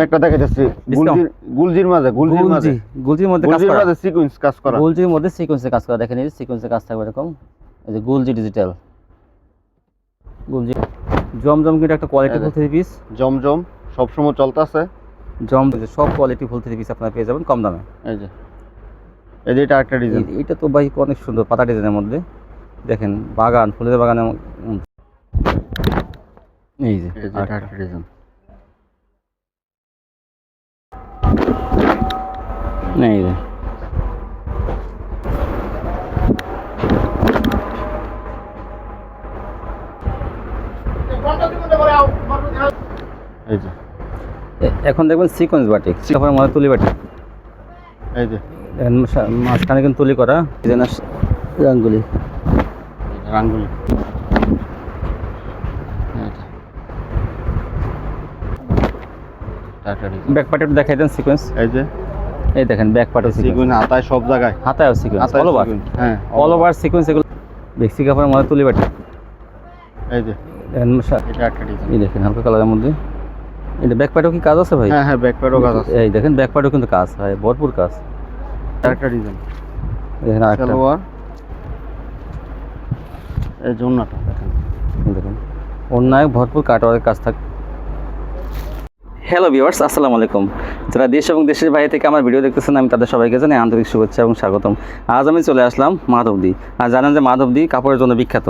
একটা দেখা যাচ্ছে গুলজির মধ্যে সিকোয়েন্স কাজ করা, গুলজির মধ্যে সিকোয়েন্সে কাজ করা। দেখেন এই যে সিকোয়েন্সে কাজ থাকবে এরকম। এই যে গুলজি ডিজিটাল, গুলজি জমজম কিন্তু একটা কোয়ালিটি ফুল থ্রি পিস। জমজম সবসময় চলতেছে। সব কোয়ালিটি ফুল থ্রি পিস আপনারা পেয়ে যাবেন কম দামে। এই যে এটা একটা ডিজাইন, এটা তো ভাই অনেক সুন্দর পাতা ডিজাইনের মধ্যে। দেখেন বাগান, ফুলের বাগানে এই যে একটা ডিজাইন। এই যে এখন দেখবেন সিকোয়েন্স বাটিক, তারপরে মধ্যে তুলি বাটিক। এই যে মাঝখানে কিন্তু তুলি করা ডিজাইনার রাঙ্গুলি রাঙ্গুলি। ব্যাক পার্টে দেখাই দেন সিকোয়েন্স। এই দেখেন ব্যাক পার্টে সিকোয়েন্স, হাতায় সব জায়গায়, হাতায়ও সিকোয়েন্স, অল ওভার। হ্যাঁ অল ওভার সিকোয়েন্স। এগুলো বেক্সি কাপড়ের মধ্যে তুলি বাটিক। এই যে এটা একটা ডিজাইন। এই দেখেন হালকা কালারের মধ্যে। এটা ব্যাক পার্টেও কি কাজ আছে ভাই? হ্যাঁ হ্যাঁ, ব্যাক পার্টেও কাজ আছে। এই দেখেন ব্যাক পার্টেও কিন্তু কাজ হয়, ভরপুর কাজ। একটা ডিজাইন দেখেন আরেকটা সালোয়ার। এই জন্নাটা দেখেন অন্যায় ভরপুর কাটওয়ার্কের কাজ থাকে। হ্যালো ভিউয়ার্স, আসসালামু আলাইকুম। যারা দেশ এবং দেশের বাইরে থেকে আমার ভিডিও দেখতেছেন, আমি তাদের সবাইকে জানাই আন্তরিক শুভেচ্ছা এবং স্বাগতম। আজ আমি চলে আসলাম মাধবদী। আর জানেন যে মাধবদী কাপড়ের জন্য বিখ্যাত।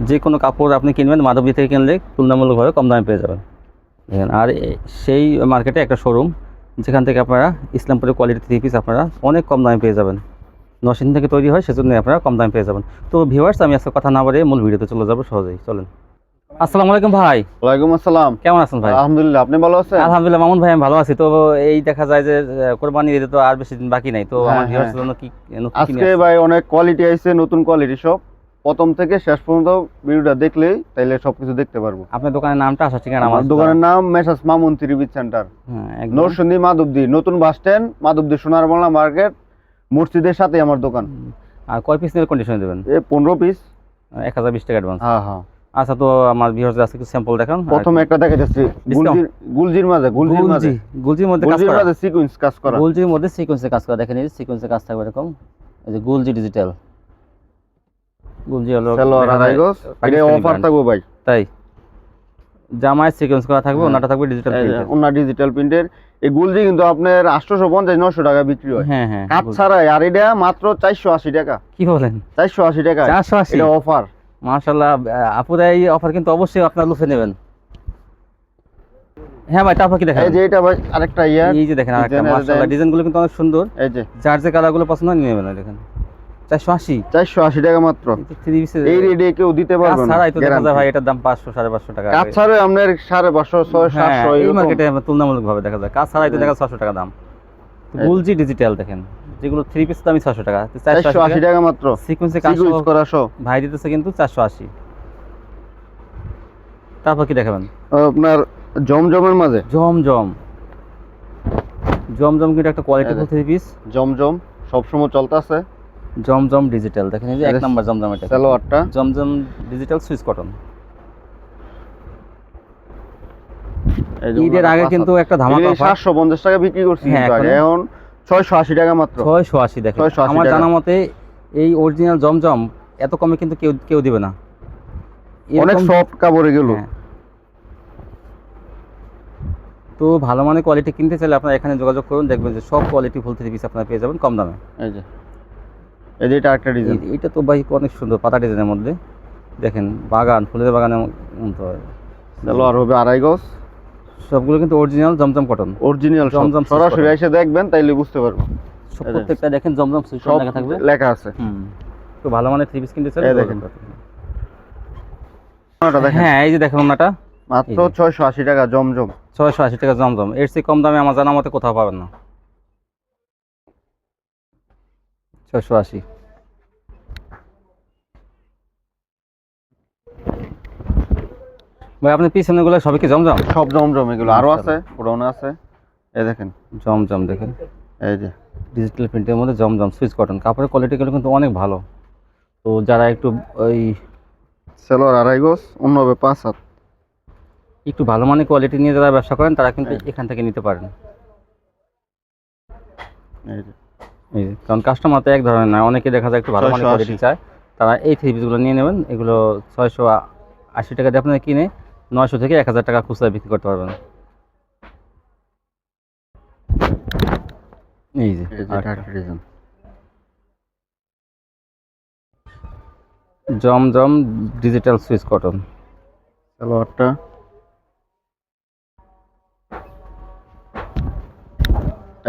যে কোনো কাপড় আপনি কিনবেন মাধবদী থেকে কিনলে তুলনামূলকভাবে কম দামে পেয়ে যাবেন। দেখেন আর সেই মার্কেটে একটা শোরুম, যেখান থেকে আপনারা ইসলামপুরের কোয়ালিটি থ্রি পিস আপনারা অনেক কম দামে পেয়ে যাবেন। নরসিং থেকে তৈরি হয়, সেজন্য আপনারা কম দামে পেয়ে যাবেন। তো ভিউয়ার্স, আমি আজকে কথা না বাড়িয়ে মূল ভিডিওতে চলে যাবো সহজেই। চলেন। আসসালামু আলাইকুম ভাই। ওয়ালাইকুম আসসালাম। কেমন আছেন ভাই? আলহামদুলিল্লাহ, আপনি ভালো আছেন? আলহামদুলিল্লাহ মামুন ভাই, আমি ভালো আছি। তো এই দেখা যায় যে কোরবানির ঈদে তো আর বেশি দিন বাকি নাই। তো আমার ভিউয়ার্সদের জন্য কি আজকে ভাই অনেক কোয়ালিটি আইছে, নতুন কোয়ালিটি সব। প্রথম থেকে শেষ পর্যন্ত ভিডিওটা দেখলেই তাইলে সবকিছু দেখতে পারবো। আপনার দোকানের নামটা, আসার ঠিকানা? আমার দোকানের নাম messrs Mamun three piece centre, Narsingdi Madhabdi, নতুন বাস স্ট্যান্ড, মাধবদী সোনার বাংলা মার্কেট, মসজিদের সাথে আমার দোকান। আর কয় পিস নিয়ে কন্ডিশন দেবেন? 15 পিস, 1020 টাকা অ্যাডভান্স। হ্যাঁ হ্যাঁ। আচ্ছা, তো আমার ভিউয়ার্সদের আজকে কিছু স্যাম্পল দেখান। প্রথমে একটা দেখা যাচ্ছে গুলজির মধ্যে সিকোয়েন্স কাজ করা, গুলজির মধ্যে সিকোয়েন্সে কাজ করা। দেখেন এই যে সিকোয়েন্সে কাজ থাকবে এরকম। এই যে গুলজি ডিজিটাল, গুলজি হলো এটা অফার থাকবে ভাই। তাই জামায় সিকোয়েন্স করা থাকবে, ওনাটা থাকবে ডিজিটাল প্রিন্টের। ওনা ডিজিটাল প্রিন্টের। এই গুলজি কিন্তু আপনার 850-900 টাকা বিক্রি হয়। হ্যাঁ হ্যাঁ, কাজ ছাড়াই। আর এটা মাত্র 480 টাকা। কি বলেন? 480 টাকা, 480? এটা অফার। মাশাআল্লাহ আপুরা, এই অফার কিন্তু অবশ্যই আপনারা লুফে নেবেন। হ্যাঁ ভাই, তারপর কি দেখেন? এই যে এটা ভাই আরেকটা এই যে দেখেন আরেকটা, মাশাআল্লাহ ডিজাইনগুলো কিন্তু অনেক সুন্দর। এই যে যার যে কালারগুলো পছন্দ হয় নিয়ে নেবেন। দেখেন 480 টাকা মাত্র। এই রেডে কেউ দিতে পারবে না। ছাড়াই তো দেখা যায় ভাই এটার দাম 500-550 টাকা। কাজ ছাড়াই আপনার 550-600-700 এই মার্কেটে তুলনামূলকভাবে দেখা যায়। কাজ ছাড়াই তো দেখা 600 টাকা দাম। গুলজি ডিজিটাল দেখেন, যেগুলো থ্রি পিস দামই 600 টাকা, 480 টাকা মাত্র। সিকোয়েন্সে কাজ করা সহ ভাই দিতেছে কিন্তু 480। তারপর কি দেখাবেন? আপনার জমজমের মাঝে জমজম কিন্তু একটা কোয়ালিটি ফুল থ্রি পিস। জমজম সবসময় চলতেছে। জমজম ডিজিটাল দেখেন, এই যে এক নাম্বার জমজম। এটা সালোয়ারটা জমজম ডিজিটাল সুইস কটন। ঈদের আগে কিন্তু একটা ধামাকা অফার 750 টাকা বিক্রি করছি, এখন 680 টাকা মাত্র। 680 দেখেন। আমার জানা মতে এই অরিজিনাল জমজম এত কমে কিন্তু কেউ দিবে না। অনেক সফট কাপড়ে গেল। তো ভালো মানের কোয়ালিটি কিনতে চাইলে আপনারা এখানে যোগাযোগ করুন, দেখবেন যে সব কোয়ালিটি ফুল থ্রি পিস আপনারা পেয়ে যাবেন কম দামে। এই যে এটা একটা ডিজাইন। এটা তো ভাই অনেক সুন্দর পাতা ডিজাইনের মধ্যে। দেখেন বাগান, ফুলের বাগানে সালোয়ার হবে 2.5 গজ। সবগুলো কিন্তু অরিজিনাল জমজম কটন, অরিজিনাল জমজম। সরাসরি এসে দেখবেন তাইলে বুঝতে পারবেন। প্রত্যেকটা দেখেন জমজম সুইচ লেখা থাকবে, লেখা আছে। তো ভালো মানের থ্রি পিস কিনতে চাইলে দেখেন। হ্যাঁ এই যে দেখেন ওনাটা মাত্র 680 টাকা জমজম। 680 টাকা জমজম। এর চেয়ে কম দামে আমার জানা মতে কোথাও পাবেন না। 680। ভাই আপনার পিছনে গুলো সবই কি জমজম? সব জমজম। এগুলো আরো আছে, পুরনো আছে। এই দেখেন জমজম দেখেন, এই যে ডিজিটাল প্রিন্টের মধ্যে জমজম সুইচ কটন। কাপড়ের কোয়ালিটিগুলো কিন্তু অনেক ভালো। তো যারা একটু ওই সালোয়ার 2.5 গজ, অন্য হবে 5 হাত। একটু ভালো মানের কোয়ালিটি নিয়ে যারা ব্যবসা করেন তারা কিন্তু এখান থেকে নিতে পারেন। এই যে এই যে, কারণ কাস্টমার তো এক ধরনের না, অনেকে দেখা যায় একটু ভালো মানের 680 কোয়ালিটি চায়, তারা এই থ্রি পিসগুলো নিয়ে নেবেন। এগুলো 680 টাকা দিয়ে আপনারা কিনে 900 থেকে 1000 টাকা খুচরা বিক্রি করতে পারবেন। এই যে এই যে আরেকটা। একটা ডিজাইন জমজম ডিজিটাল সুইচ কটন। সালোয়ারটা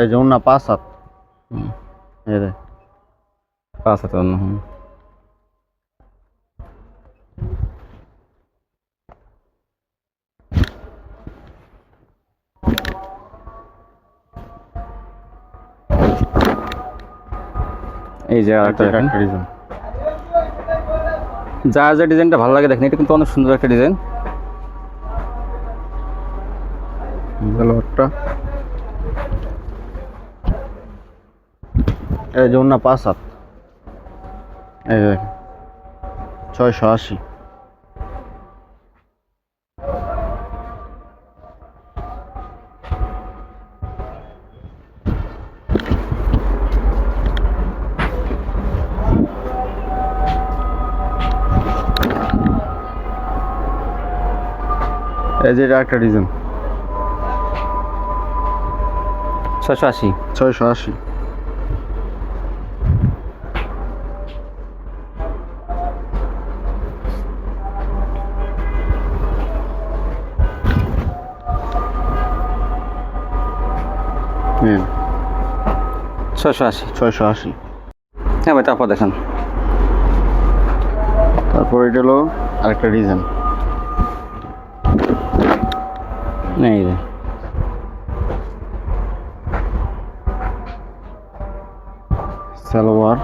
এই যে ওন্না 5 হাত এই যে 5,000 অন্য। এই যে আরেকটা দেখেন, একটা ডিজাইন যার যে ডিজাইনটা ভালো লাগে দেখেন, এটা কিন্তু অনেক সুন্দর একটা ডিজাইন। সালোয়ারটা এই যে ওন্না 5 হাত এই যে দেখেন 680 এই যে এটা একটা ডিজাইন 680। 680 হ্যাঁ 680। 680 হ্যাঁ ভাই, তারপর দেখেন তারপর এটা হলো আরেকটা ডিজাইন এই যে সালোয়ার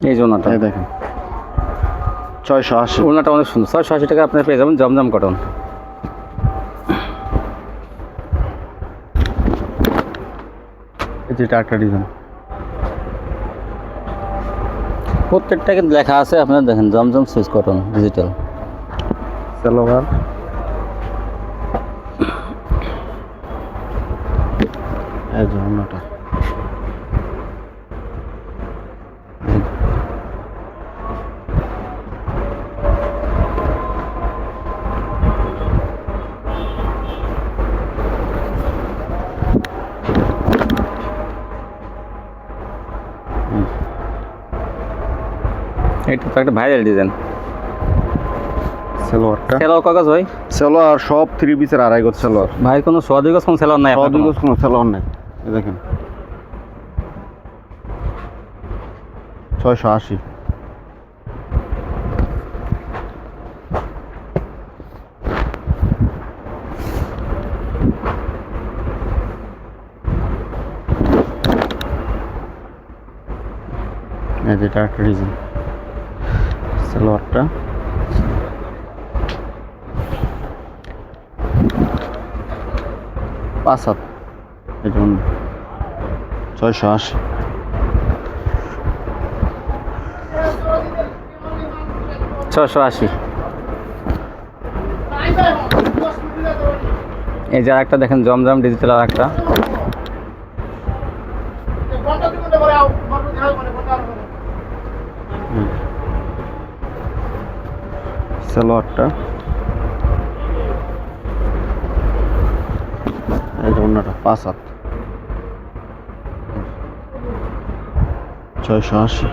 এই যে ওনাটা, এই দেখেন 680 ওনাটা অনেক সুন্দর। 680 টাকা আপনার পেয়ে যাবেন জমজম কটন। এই যে এটা একটা ডিজাইন প্রত্যেকটা কিন্তু লেখা আছে, আপনারা দেখেন জমজম সুইচ কটন ডিজিটাল। সালোয়ার এই যে ওন্নাটা এটা তো একটা ভাইরাল ডিজাইন। সালোয়ারটা সেলার কাগজ ভাই, সালোয়ার সব 3 পিসের আড়াই গজ সালোয়ার ভাই কোনো সোয়াদি গজ কোনো সেলার নাই আপনার দুই কোনো? গজ কোনো সালোয়ার নেই এই দেখেন 680 এই যে এটা একটা ডিজাইন সালোয়ারটা পাঁচ হাত এই জন্য 680 680। এই যে একটা দেখেন জমজম ডিজিটাল আর একটা সালোয়ারটা এই যে অন্যটা 5 হাত 680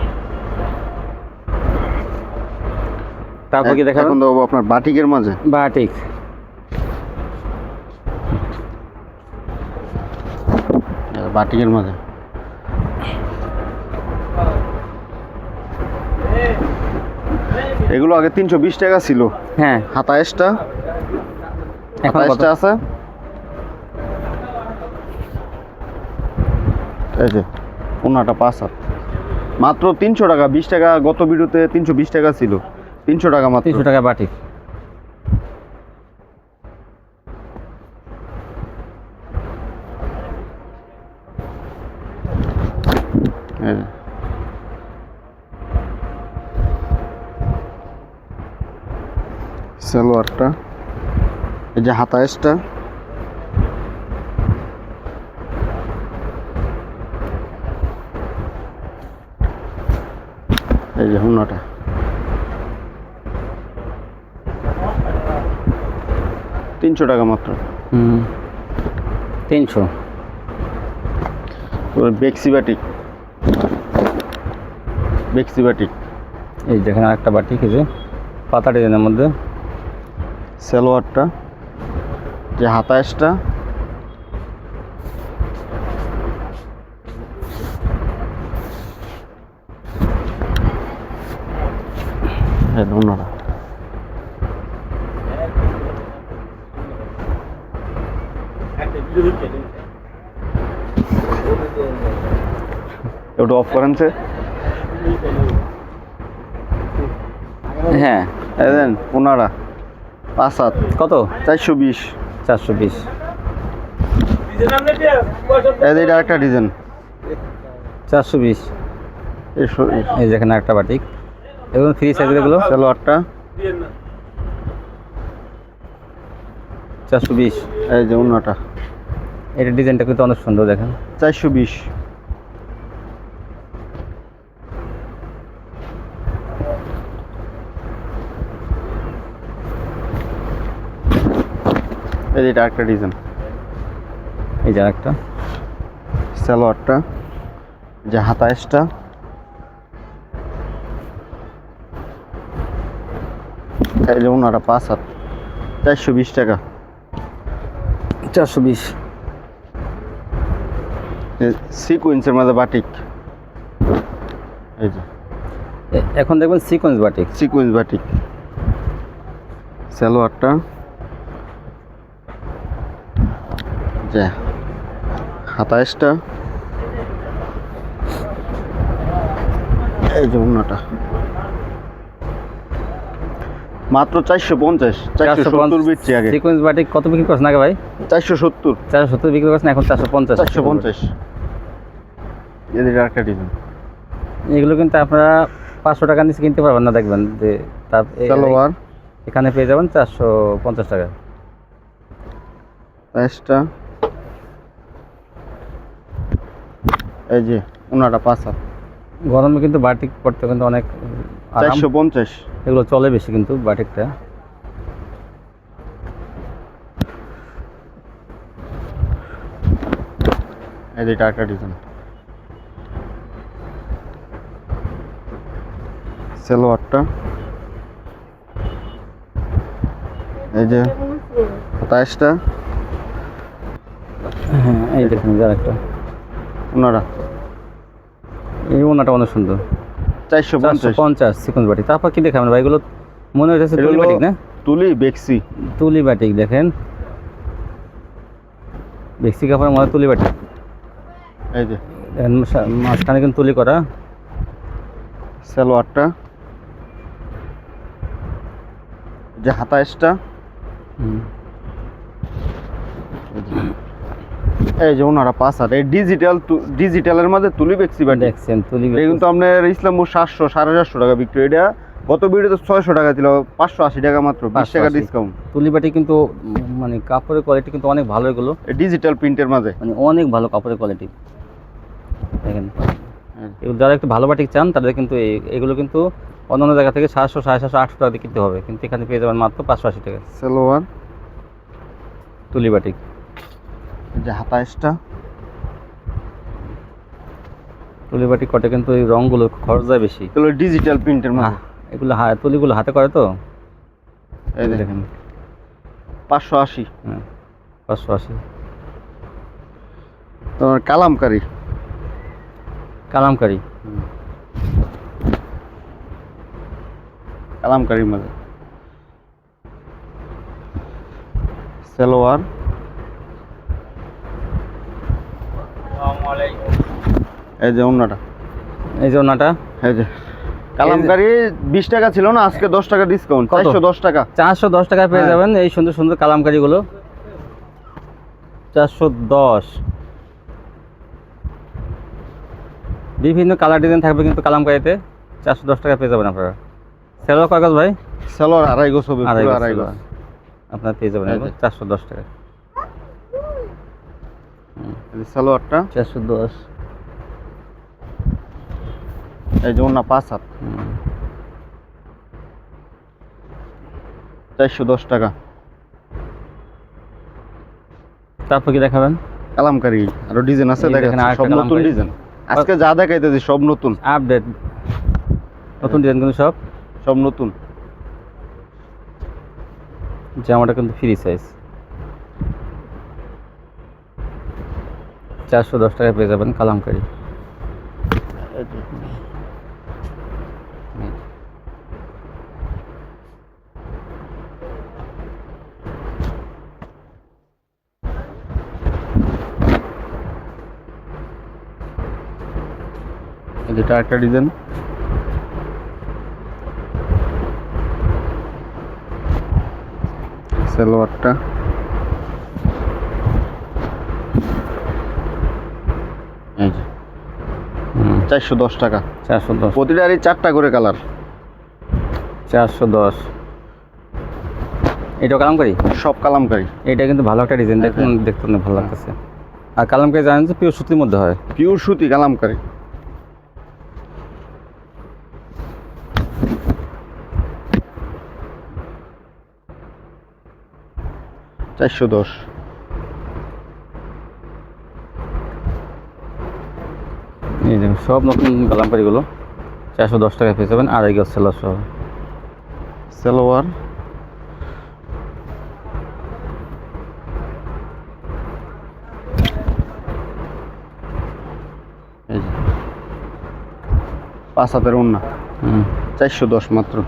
তারপর কি দেখাবেন? এখন দেবো আপনার বাটিকের মাঝে বাটিক। বাটিকের মাঝে এগুলো আগে 320 টাকা ছিল, হ্যাঁ হাতা এক্সট্রা এখন কত? আছে এই যে ওনাটা 5 হাত মাত্র 300 টাকা। 20 টাকা গত ভিডিওতে 320 টাকা ছিল, 300 টাকা মাত্র। 300 টাকা বাটিক। এই যে সালোয়ারটা, এই যে হাতায়সটা, এই যে হুনাটা। 300 টাকা মাত্র। 300। বেক্সি বাটিক, বেক্সি বাটিক, এই দেখেন আরেকটা বাটিক, এই যে পাতা ডিজাইনের মধ্যে। সালোয়ারটা, যে হাতায়সটা, এই হুনাটা। একটু অফ করেন সে। হ্যাঁ, এই দেন 15 5 7 কত? 420। 420। এই যে এটা একটা ডিজাইন, 420। এই দেখেন একটা বাটিক, এগুলো ফ্রি সাইজের। এগুলো সালোয়ারটা, 420। এই যে অন্যটা এটা ডিজাইনটা কিন্তু অনেক সুন্দর, দেখেন। 420। এই যে এটা একটা ডিজাইন, এই যে একটা সালোয়ারটা, যে হাতায়সটা, এই যে অন্যটা 5 7 420 টাকা। 420। সিকোয়েন্সের মধ্যে বাটিক, এই যে এখন দেখবেন সিকোয়েন্স বাটিক। সিকোয়েন্স বাটিক, সালোয়ারটা, যে হাতায়সটা, এই যে অন্যটা মাত্র 450। 470 বিক্রি আগে। সিকোয়েন্স বাটিক কত বিক্রি করছেন আগে ভাই? 470। 470 বিক্রি করছেন, এখন 450। 450। এদের একটা ডিজাইন, এগুলো কিন্তু আপনারা 500 টাকা নিচে কিনতে পারবেন না, দেখবেন যে তার সালোয়ার, এখানে পেয়ে যাবেন 450 টাকা। প্রাইসটা, এই যে ওনাটা 5 7। গরমে কিন্তু বাটিক পড়তে কিন্তু অনেক আরাম। 450। এগুলো চলে বেশি কিন্তু বাটিকটা। এই যে একটা ডিজাইন, সালোয়ারটা, এই যে হাতায়সটা, হ্যাঁ, এই দেখুন যার একটা ওনারা এই ওনাটা অনেক সুন্দর। 450। 450 সিকোয়েন্স বাটিক। তারপর কি দেখাবেন ভাই? এগুলো মনে হচ্ছে তুলি এগুলো বাটিক না? তুলি বেক্সি, তুলি বাটিক দেখেন, বেক্সি কাপড়ের মধ্যে তুলি বাটিক। এই যে দেখেন মাঝখানে কিন্তু তুলি করা। সালোয়ারটা, যে হাতায়সটা, এই যে ওনারা 5 7। এই ডিজিটালের মধ্যে তুলি বেক্সি বাটি দেখছেন তুলি এটা কিন্তু আপনার ইসলামপুর 700 750 টাকা বিক্রি। এটা গত ভিডিওতে 600 টাকা ছিল, 580 টাকা মাত্র, 20 টাকা 580 ডিসকাউন্ট। তুলি বাটি কিন্তু মানে কাপড়ের কোয়ালিটি কিন্তু অনেক ভালো। এগুলো ডিজিটাল প্রিন্টের মাঝে মানে অনেক ভালো কাপড়ের কোয়ালিটি দেখেন। হ্যাঁ। এগুলো যারা একটু ভালো বাটিক চান তাদের কিন্তু এগুলো কিন্তু অন্যান্য জায়গা থেকে 700 750 800 টাকা দিয়ে কিনতে হবে, কিন্তু এখানে পেয়ে যাবেন মাত্র 580 টাকা। সালোয়ার, তুলি বাটিক, যে হাতায়সটা, তুলি বাটিক কটে কিন্তু এই রঙগুলো খরচ যায় বেশি। এগুলো ডিজিটাল প্রিন্টের মাঝে। এগুলো তুলিগুলো হাতে করে তো। এই দেখেন 580। হ্যাঁ, 580। তোমার কালামকারী, কালামকারী, কালামকারীর মাঝে সালোয়ার, এই যে ওন্নাটা, এই যে ওনাটা, এই যে কালামকারী 20 টাকা ছিল না, আজকে 10 টাকা ডিসকাউন্ট, 410 টাকা। 410 টাকায় পেয়ে হ্যাঁ। যাবেন এই সুন্দর সুন্দর কালামকারীগুলো। 410। বিভিন্ন কালার ডিজাইন থাকবে কিন্তু কালামকারীতে 410 টাকা পেয়ে যাবেন আপনারা। সালোয়ার কয় গজ ভাই? সালোয়ার আড়াই গজ হবে, আড়াই পুরো গজ আড়াই গজ। সালোয়ার। আপনার পেয়ে যাবেন এই যে। 410 টাকা। এই যে সালোয়ারটা, 410। এই যে ওনা 5 হাত, 410 টাকা। তারপর কি দেখাবেন? কালামকারী আরো ডিজাইন আছে, এই দেখেন দেখেন আরেকটা সব নতুন কালামকারী। ডিজাইন। আজকে যা দেখাইতেছি সব নতুন, আপডেট নতুন ডিজাইন কিন্তু সব। সব নতুন। জামাটা কিন্তু ফ্রি সাইজ, 410 টাকায় পেয়ে যাবেন কালামকারী। এই যে। যেটা একটা ডিজাইন, সালোয়ারটা, এই যে 410 টাকা। 410, প্রতিটারই 4টা করে কালার। 410। এটাও কালামকারী। সব কালামকারী, এটা কিন্তু ভালো একটা ডিজাইন, দেখুন দেখতে অনেক ভালো লাগতেছে। আর কালামকারী জানেন যে পিওর সুতির মধ্যে হয়। পিওর সুতি কালামকারী। $410। এই দেখুন সব নতুন কালামকারীগুলো 410 টাকায় পেয়ে যাবেন, আড়াই গজ সালোয়ার সহ। সালোয়ার, এই যে 5 হাতের ওন্না, 410 মাত্র।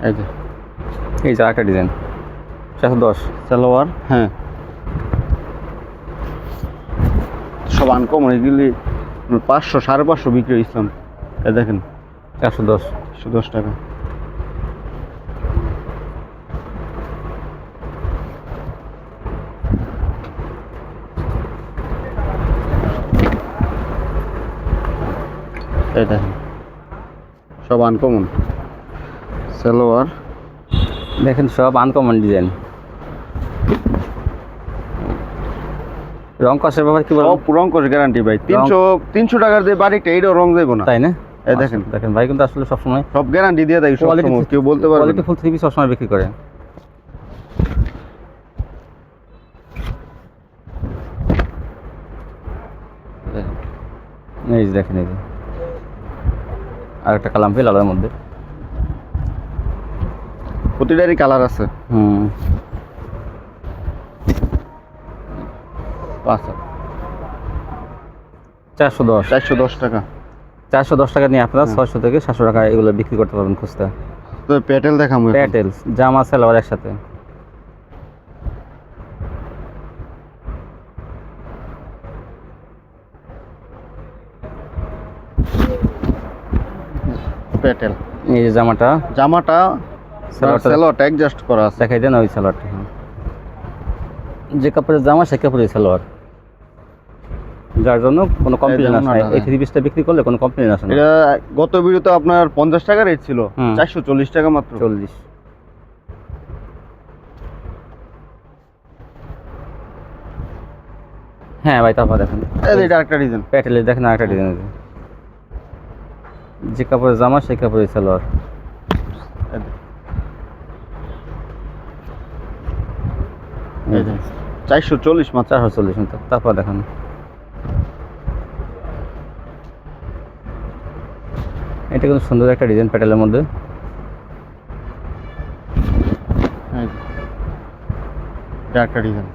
এই যে এই যে আরেকটা ডিজাইন, 410। সালোয়ার, হ্যাঁ সব আনকমন, এগুলি 500 550 বিক্রি ইসলাম। এই দেখেন 410। 110 টাকা। এই দেখেন সব আনকমন সালোয়ার, দেখেন সব আনকমন ডিজাইন। রং কষের ব্যাপার কি বলবো? সব রং কস গ্যারান্টি ভাই। 300 টাকার দিয়ে বাড়িটা এইটাও রং যাইব না, তাই না? এই দেখেন। দেখেন ভাই কিন্তু আসলে সবসময় সব গ্যারান্টি দিয়ে দেয়, সব সময় কেউ বলতে পারবে না। কোয়ালিটি ফুল থ্রি পিস সবসময় বিক্রি করে। এই যে দেখেন, এই যে আর একটা কালাম পেয়ে লালের মধ্যে। প্রতিটারই কালার আছে। 410। 410 টাকা। 410 টাকা নিয়ে আপনারা 600 থেকে 700 টাকা এগুলো বিক্রি করতে পারবেন খুচরা। তো প্যাটেল দেখাবো এখন। প্যাটেলস জামা সালোয়ার একসাথে। প্যাটেল, এই যে জামাটা সালোয়ারটা অ্যাডজাস্ট করা আছে। দেখাই দেন ওই সালোয়ারটা। যে কাপড়ের জামা সে কাপড়ের সালোয়ার, যার জন্য কোনো কমপ্লেন আসে না। এই থ্রি পিসটা বিক্রি করলে কোনো কমপ্লেন আসে না। এটা গত ভিডিওতে আপনার 50 টাকা রেট ছিল, 440 টাকা মাত্র। 40। হ্যাঁ ভাই, তারপর দেখেন এটা একটা ডিজাইন, প্যাটেলে দেখেন আরেকটা ডিজাইন আছে। যে কাপড়ের জামা সেই কাপড়ের সালোয়ার। 440 মাত্র। 440। তারপর দেখেন এটা কিন্তু সুন্দর একটা ডিজাইন প্যাটেলের মধ্যে। এটা একটা ডিজাইন,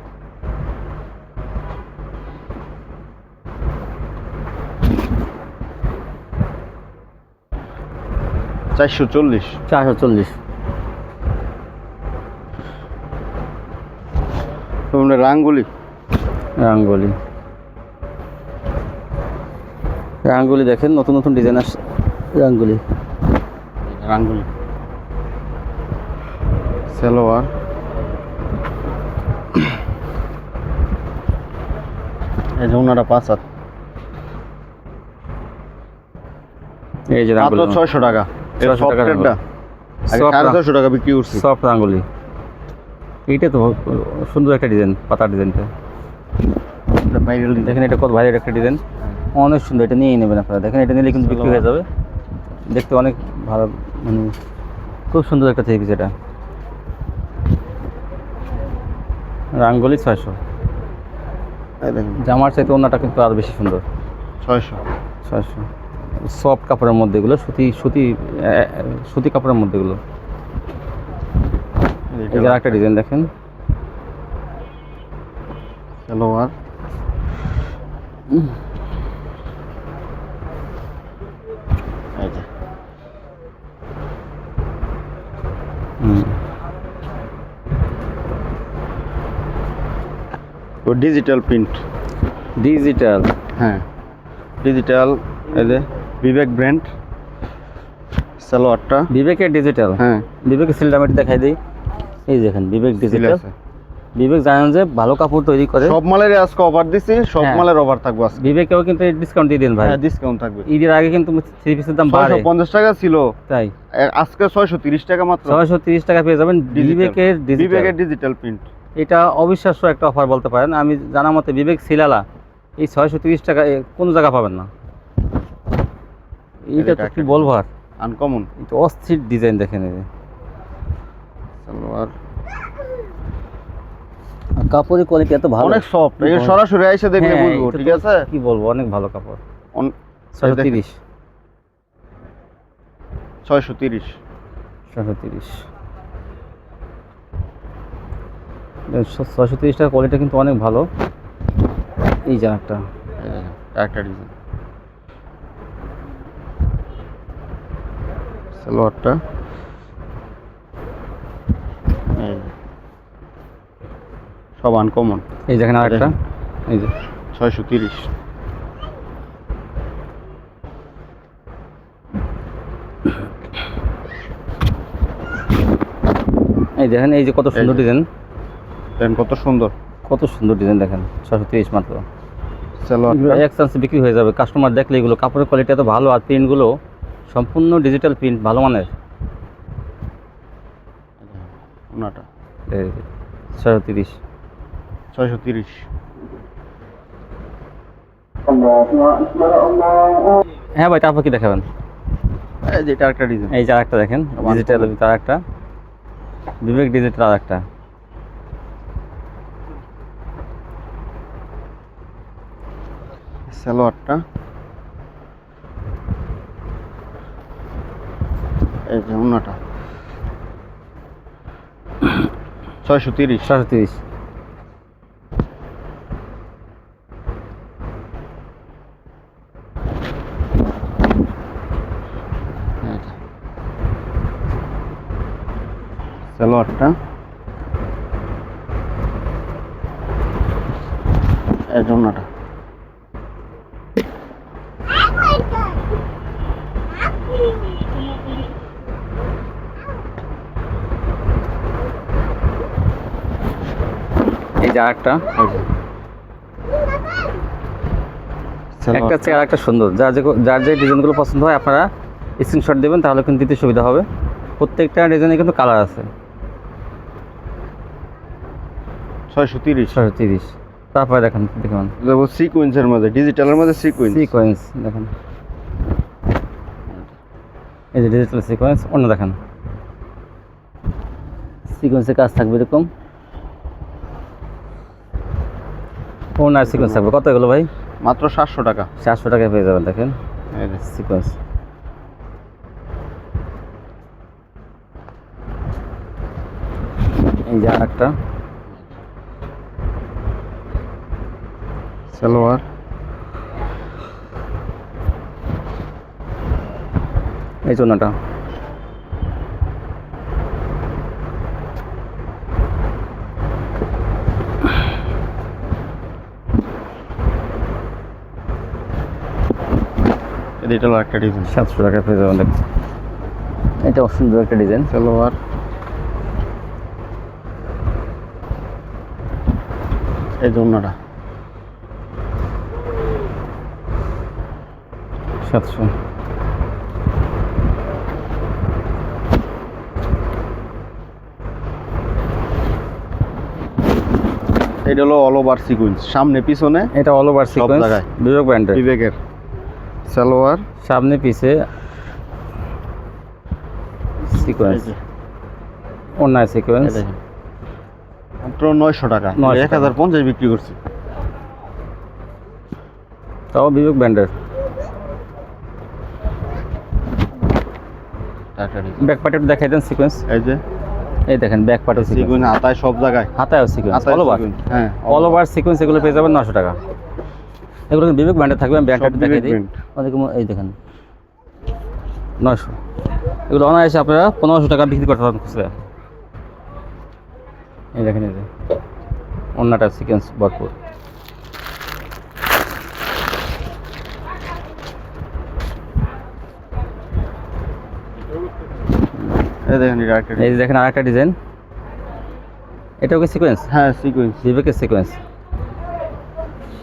$440। 440। রাঙ্গুলি, রাঙ্গুলি দেখেন নতুন নতুন ডিজাইন আসছে। রাঙ্গুলি সালোয়ার, এই যে ওনারা 5 হাত, এই যে মাত্র রাঙ্গুলি 600 টাকা। 600 টাকা সফটেরটা আগে Soft 650 টাকা বিক্রি করছি। সফট রাঙ্গুলি, এইটা তো সুন্দর একটা ডিজাইন, পাতা ডিজাইনটা এটা ভাইরাল ডিজাইন। দেখেন, এটা কত ভাইরাল একটা ডিজাইন, অনেক সুন্দর। এটা নিয়েই নেবেন আপনারা, দেখেন এটা নিলে কিন্তু বিক্রি হয়ে যাবে, দেখতে অনেক ভালো, মানে খুব সুন্দর একটা থ্রি পিস। এটা রাঙ্গুলি 600। এই দেখেন জামার চাইতে অন্যটা কিন্তু আরও বেশি সুন্দর। 600। 600 সফট কাপড়ের মধ্যে এগুলো, সুতি কাপড়ের মধ্যে এগুলো। এই যে একটা ডিজাইন দেখেন, সালোয়ার এই যে ও ডিজিটাল প্রিন্ট। ডিজিটাল, হ্যাঁ ডিজিটাল। এই যে বিবেক ব্র্যান্ড সালোয়ারটা। বিবেকের ডিজিটাল, হ্যাঁ বিবেকের সিলটা আমি একটু দেখাই দিই। এই দেখেন বিবেক সিল ডিজিটাল। আছে। বিবেক জানেন যে ভালো কাপড় তৈরি করে, সব মালের আজকে অফার দিছি, সব হ্যাঁ। মালের অফার থাকবে আজকে। বিবেকেও কিন্তু ডিসকাউন্ট দিয়ে দেন ভাই। হ্যাঁ ডিসকাউন্ট থাকবে। ঈদের আগে কিন্তু থ্রি পিসের দাম বাড়ে, 650 টাকা ছিল, তাই আজকে 630 টাকা মাত্র। 630 টাকা পেয়ে যাবেন বিবেকের ডিজিটাল। বিবেকের ডিজিটাল প্রিন্ট। এটা অবিশ্বাস্য একটা অফার বলতে পারেন। আমি জানা মতে বিবেক সিলালা এই 630 টাকা কোনো জায়গা পাবেন না। এইটা তো কি বলবো আর, আনকমন এটা অস্থির ডিজাইন দেখেন। এই যে সালোয়ার আর কাপড়ের কোয়ালিটি এত ভালো, অনেক সফট। এই সরাসরি এসে দেখলে হ্যাঁ, বুঝবো, এটা ঠিক তো আছে? কি বলবো, অনেক ভালো কাপড়। 630 630 630 টাকা কোয়ালিটি কিন্তু অনেক ভালো। এই যে একটা একটা ডিজাইন সালোয়ারটা সব আনকমন। এই দেখেন আরেকটা, এই যে 630। এই দেখেন, এই যে কত সুন্দর ডিজাইন, দেখেন কত সুন্দর, কত সুন্দর ডিজাইন দেখেন। 630 মাত্র। সালোয়ারটা এক চান্সে বিক্রি হয়ে যাবে, কাস্টমার দেখলে এগুলো কাপড়ের কোয়ালিটি এত ভালো, আর প্রিন্টগুলো সম্পূর্ণ ডিজিটাল প্রিন্ট, ভালো মানের। ওনাটা 630। 630। হ্যাঁ ভাই, তারপর কি দেখাবেন? এই যে এটা একটা ডিজাইন, এই যে আরেকটা দেখেন, ডিজিটাল তার একটা, বিবেক ডিজিটাল আরেকটা। সালোয়ারটা এই যে ওনাটা 630। 630। সালোয়ারটা এই যে ওনাটা এই যে আরেকটা, একটা চেয়ার একটা সুন্দর। যার যে ডিজাইনগুলো পছন্দ হয় আপনারা স্ক্রিনশট দেবেন, তাহলে কিন্তু দিতে সুবিধা হবে। প্রত্যেকটা ডিজাইনে কিন্তু কালার আছে। 630। 630। তারপরে দেখেন, দেখুন দেখো সিকোয়েন্সের মধ্যে, ডিজিটালের মধ্যে সিকোয়েন্স দেখেন, এই যে ডিজিটাল সিকোয়েন্স। অন্য দেখেন সিকোয়েন্সের কাজ থাকবে এরকম, ওনার সিকোয়েন্স থাকবে। কত এগুলো ভাই? মাত্র 700 টাকা। 700 টাকায় পেয়ে যাবেন। দেখেন এই যে সিকোয়েন্স। এই যে একটা সালোয়ার এই জন্যটা, এটা হলো একটা ডিজাইন 700 টাকায় পেয়ে যাবেন। দেখেন এটা সুন্দর একটা ডিজাইন। সালোয়ার এই জন্যটা 700। এটা হলো অল ওভার সিকোয়েন্স, সামনে পিছনে এটা অল ওভার সিকোয়েন্স জায়গায়। বিবেক ব্র্যান্ডের, বিবেকের সালোয়ার সামনে পিছে সিকোয়েন্স, অন্যায় সিকোয়েন্স। মাত্র 900 টাকা, 900 1050 বিক্রি করছি। তাও বিবেক ব্র্যান্ডের। ব্যাক পার্টে দেখাই দেন সিকোয়েন্স। এই যে এই দেখেন ব্যাক পার্টে সিকোয়েন্স, সিকোয়েন্স হাতায় সব জায়গায়, হাতায়ও সিকোয়েন্স, হাতায় অল ওভার, sequence, হ্যাঁ অল ওভার সিকোয়েন্স। এগুলো পেয়ে যাবেন 900 টাকা। এগুলো কিন্তু বিবেক ব্র্যান্ডের থাকবে। আমি ব্র্যান্ডটা সব দেখাই বিবেক দিই। brand। অনেক এই দেখেন 900। এগুলো অনায়াসে আপনারা 1500 টাকা বিক্রি করতে পারবেন খুচরা। এই দেখেন, এই যে অন্যটা সিকোয়েন্স ভরপুর। এই দেখেন এটা আরেকটা এই যে দেখেন আরেকটা ডিজাইন, এটাও কি সিকোয়েন্স? হ্যাঁ সিকোয়েন্স, বিবেকের সিকোয়েন্স।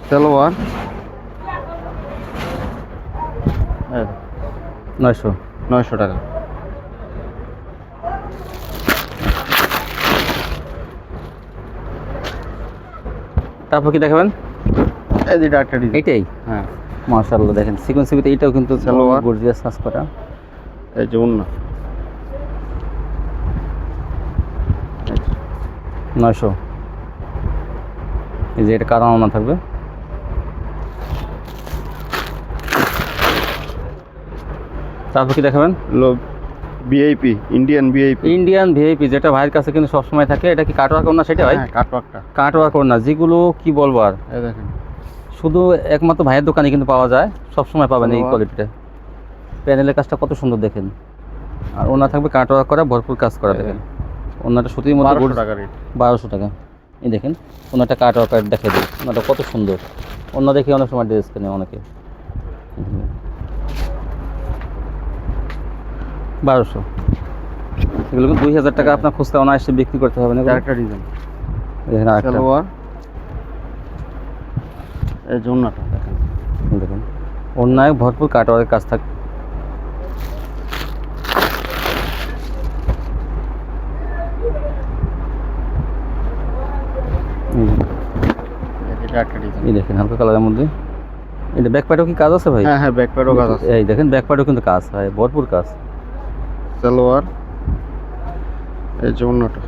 সালোয়ার 900। 900 টাকা। তারপর কি দেখাবেন? এই যে এটা আরেকটা ডিজাইন, এইটাই হ্যাঁ মাশাআল্লাহ দেখেন সিকোয়েন্সের ভিতরে এইটাও কিন্তু সালোয়ার। গর্জিয়াস কাজ করা। এই যে ওন্না 900। এই যে এটা কারণ না থাকবে। তারপর কি দেখাবেন? Low VIP, Indian VIP, Indian VIP, যেটা ভাইয়ের কাছে কিন্তু সবসময় থাকে। এটা কি কাটওয়ার্ক না? সেটা ভাই হ্যাঁ কাটওয়ার্কটা। কাটওয়ার্ক না, যেগুলো কি বলবো আর, এই দেখেন শুধু একমাত্র ভাইয়ের দোকানে কিন্তু পাওয়া যায়, সবসময় পাবেন এই সালোয়ার। কোয়ালিটিটা। প্যানেলের কাজটা কত সুন্দর দেখেন, আর ওনা থাকবে কাটওয়ার্ক করা, ভরপুর কাজ করা। দেখেন ওনাটা সুতির মধ্যে 1200 টাকা রেট। 1200 টাকা। এই দেখেন ওনাটা কাটওয়ার্ক দেখে দিই, ওনাটা কত সুন্দর। অন্য দেখে অনেক সময় ড্রেস কেনে অনেকে। 1200। এগুলো কিন্তু 2000 টাকা আপনার খুচরা অনায়াসে বিক্রি করতে হবে না। আরেকটা ডিজাইন, দেখেন আরেকটা, সালোয়ার। এই যে ওন্নাটা দেখেন, এই দেখেন অন্যায় ভরপুর কাটওয়ার্কের কাজ থাকে। এটা একটা ডিজাইন। এই দেখেন হালকা কালারের মধ্যে। এটা ব্যাক পার্টেও কি কাজ আছে ভাই? হ্যাঁ হ্যাঁ ব্যাক প্যাডও কাজ আছে। এই দেখেন ব্যাক পার্টেও কিন্তু কাজ হয়, ভরপুর কাজ। সালোয়ার, এই যে ওন্নাটা।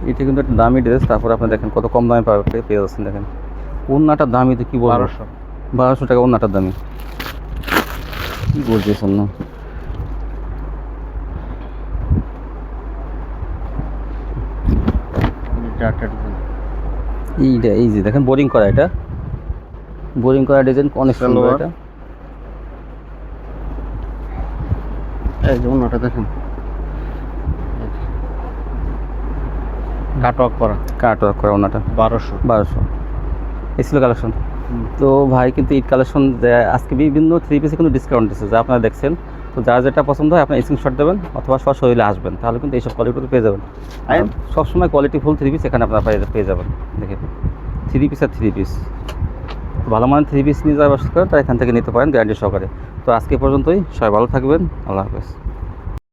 এটা কিন্তু একটা দামি ড্রেস। তারপর আপনি দেখেন কত কম দামে পেয়ে যাচ্ছেন। দেখেন ওন্নাটার দামি তো কি বলবো, 1200। 1200 টাকা ওন্নাটার দামি। কি বলছিস না? এটা একটা ডিজাইন, এইটা এই যে দেখেন বোরিং করা, এটা বোরিং করা ডিজাইন অনেক সুন্দর। সালোয়ার। এটা এই যে ওন্নাটা দেখেন, কাটওয়ার্ক করা, কাটওয়ার্ক করা ওন্নাটা 1200। 1200। এই ছিল কালেকশন। তো ভাই কিন্তু ঈদ কালেকশন আজকে বিভিন্ন থ্রি পিসে কিন্তু ডিসকাউন্ট দিচ্ছে, যা আপনারা দেখছেন। তো যার যেটা পছন্দ হয় আপনি স্ক্রিনশট দেবেন অথবা সশরীরে আসবেন, তাহলে কিন্তু এইসব কোয়ালিটি পেয়ে যাবেন। আর সবসময় কোয়ালিটি ফুল থ্রি পিস এখানে আপনারা পেয়ে যাবেন। দেখেন থ্রি পিস আর থ্রি পিস, ভালো মানের থ্রি পিস নিয়ে যাওয়ার তারা এখান থেকে নিতে পারেন গ্যারান্টি সহকারে। তো আজকে পর্যন্তই, সবাই ভালো থাকবেন, আল্লাহ হাফেজ।